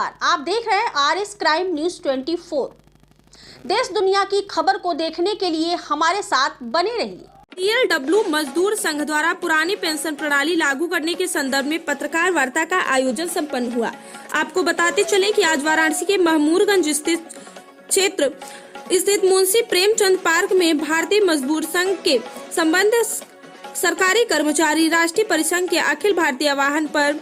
नमस्कार, आप देख रहे हैं RS क्राइम न्यूज 24। देश दुनिया की खबर को देखने के लिए हमारे साथ बने रहिए। DLW मजदूर संघ द्वारा पुरानी पेंशन प्रणाली लागू करने के संदर्भ में पत्रकार वार्ता का आयोजन संपन्न हुआ। आपको बताते चले कि आज वाराणसी के महमूरगंज स्थित क्षेत्र स्थित मुंशी प्रेमचंद पार्क में भारतीय मजदूर संघ के संबंध सरकारी कर्मचारी राष्ट्रीय परिसंघ के अखिल भारतीय आह्वान पर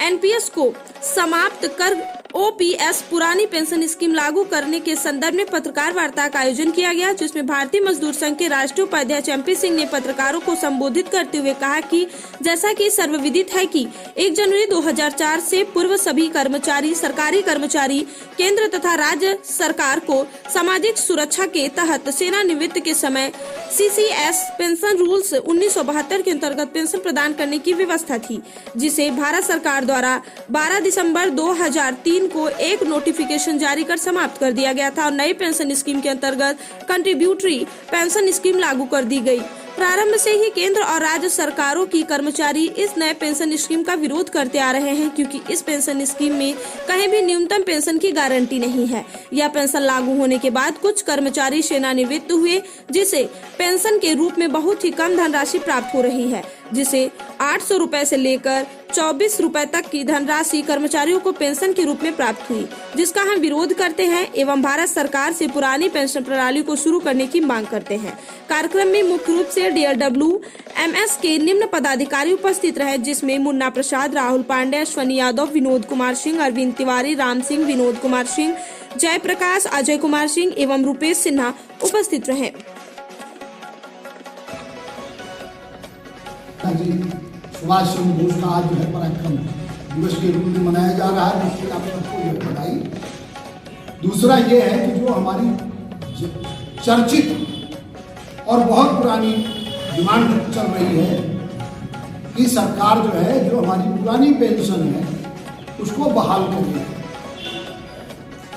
NPS को समाप्त कर OPS पुरानी पेंशन स्कीम लागू करने के संदर्भ में पत्रकार वार्ता का आयोजन किया गया, जिसमें भारतीय मजदूर संघ के राष्ट्रीय उपाध्यक्ष MP सिंह ने पत्रकारों को संबोधित करते हुए कहा कि जैसा कि सर्वविदित है कि 1 जनवरी 2004 से पूर्व सभी कर्मचारी, सरकारी कर्मचारी केंद्र तथा राज्य सरकार को सामाजिक सुरक्षा के तहत सेवानिवृत्त के समय CCS पेंशन रूल्स 1972 के अंतर्गत पेंशन प्रदान करने की व्यवस्था थी, जिसे भारत सरकार द्वारा 12 दिसंबर 2003 को एक नोटिफिकेशन जारी कर समाप्त कर दिया गया था और नई पेंशन स्कीम के अंतर्गत कंट्रीब्यूटरी पेंशन स्कीम लागू कर दी गई। प्रारंभ से ही केंद्र और राज्य सरकारों की कर्मचारी इस नए पेंशन स्कीम का विरोध करते आ रहे हैं, क्योंकि इस पेंशन स्कीम में कहीं भी न्यूनतम पेंशन की गारंटी नहीं है। यह पेंशन लागू होने के बाद कुछ कर्मचारी सेवानिवृत्त हुए, जिसे पेंशन के रूप में बहुत ही कम धनराशि प्राप्त हो रही है, जिसे 800 रुपए से लेकर 24 रुपए तक की धनराशि कर्मचारियों को पेंशन के रूप में प्राप्त हुई, जिसका हम विरोध करते हैं एवं भारत सरकार से पुरानी पेंशन प्रणाली को शुरू करने की मांग करते हैं। कार्यक्रम में मुख्य रूप से DLW MS के निम्न पदाधिकारी उपस्थित रहे, जिसमें मुन्ना प्रसाद, राहुल पांडे, अश्वनी यादव, विनोद कुमार सिंह, अरविंद तिवारी, राम सिंह, विनोद कुमार सिंह, जयप्रकाश, अजय कुमार सिंह एवं रूपेश सिन्हा उपस्थित रहे। सुभाष चंद्र बोस का आज जो है पराक्रम दिवस के रूप में मनाया जा रहा है, जिससे आप सबको बधाई। दूसरा ये है कि जो हमारी चर्चित और बहुत पुरानी डिमांड चल रही है कि सरकार जो है जो हमारी पुरानी पेंशन है उसको बहाल करे,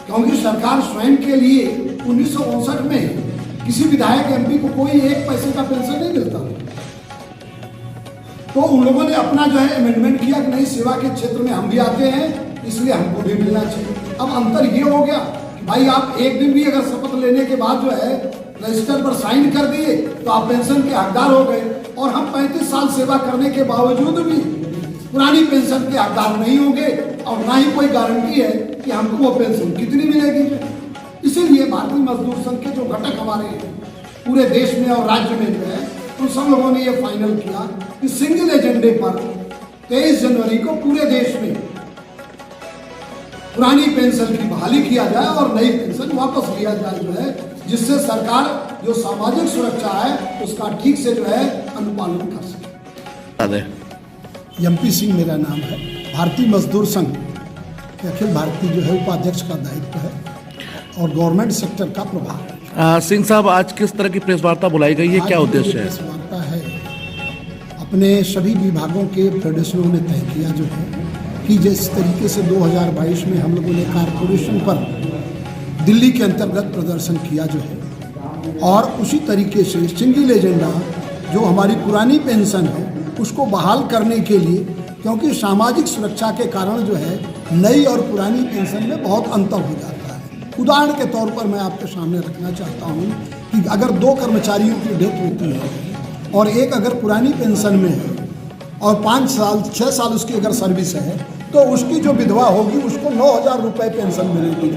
क्योंकि सरकार स्वयं के लिए 1959 में किसी विधायक MP को कोई 1 पैसे का पेंशन नहीं मिलता, तो उन लोगों ने अपना जो है अमेंडमेंट किया कि नहीं, सेवा के क्षेत्र में हम भी आते हैं, इसलिए हमको भी मिलना चाहिए। अब अंतर ये हो गया कि भाई आप एक दिन भी अगर शपथ लेने के बाद जो है रजिस्टर पर साइन कर दिए तो आप पेंशन के हकदार हो गए, और हम 35 साल सेवा करने के बावजूद भी पुरानी पेंशन के हकदार नहीं होंगे और ना ही कोई गारंटी है कि हमको वो पेंशन कितनी मिलेगी। इसीलिए भारतीय मजदूर संघ के जो घटक हमारे पूरे देश में और राज्य में जो है तो सब लोगों ने ये फाइनल किया कि सिंगल एजेंडे पर 23 जनवरी को पूरे देश में पुरानी पेंशन की बहाली किया जाए और नई पेंशन वापस लिया जाए, जो है जिससे सरकार जो सामाजिक सुरक्षा है उसका ठीक से जो है अनुपालन कर सके। MP सिंह मेरा नाम है। भारतीय मजदूर संघ के अखिल भारतीय जो है उपाध्यक्ष का दायित्व है और गवर्नमेंट सेक्टर का प्रभार है। सिंह साहब, आज किस तरह की प्रेस वार्ता बुलाई गई है, क्या उद्देश्य है? प्रेस वार्ता है, अपने सभी विभागों के फेडरेशनों ने तय किया जो है कि जिस तरीके से 2022 में हम लोगों ने कारपोरेशन पर दिल्ली के अंतर्गत प्रदर्शन किया जो है, और उसी तरीके से सिंगल एजेंडा जो हमारी पुरानी पेंशन है उसको बहाल करने के लिए, क्योंकि सामाजिक सुरक्षा के कारण जो है नई और पुरानी पेंशन में बहुत अंतर हो जाता है। उदाहरण के तौर पर मैं आपके सामने रखना चाहता हूँ कि अगर 2 कर्मचारियों की डेथ होती है और एक अगर पुरानी पेंशन में है और 5 साल 6 साल उसकी अगर सर्विस है, तो उसकी जो विधवा होगी उसको 9,000 रुपये पेंशन मिलेगी,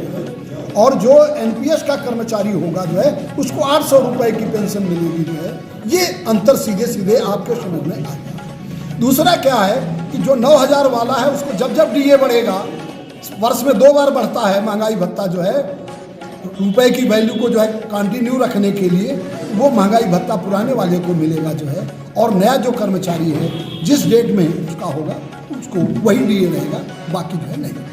और जो NPS का कर्मचारी होगा जो है उसको 800 रुपये की पेंशन मिलेगी जो है। ये अंतर सीधे सीधे आपके समझ में आ गया। दूसरा क्या है कि जो 9,000 वाला है उसको जब जब DA बढ़ेगा, वर्ष में 2 बार बढ़ता है महंगाई भत्ता जो है, रुपए की वैल्यू को जो है कंटिन्यू रखने के लिए वो महंगाई भत्ता पुराने वाले को मिलेगा जो है, और नया जो कर्मचारी है जिस डेट में उसका होगा उसको वही DA रहेगा, बाकी जो है नहीं।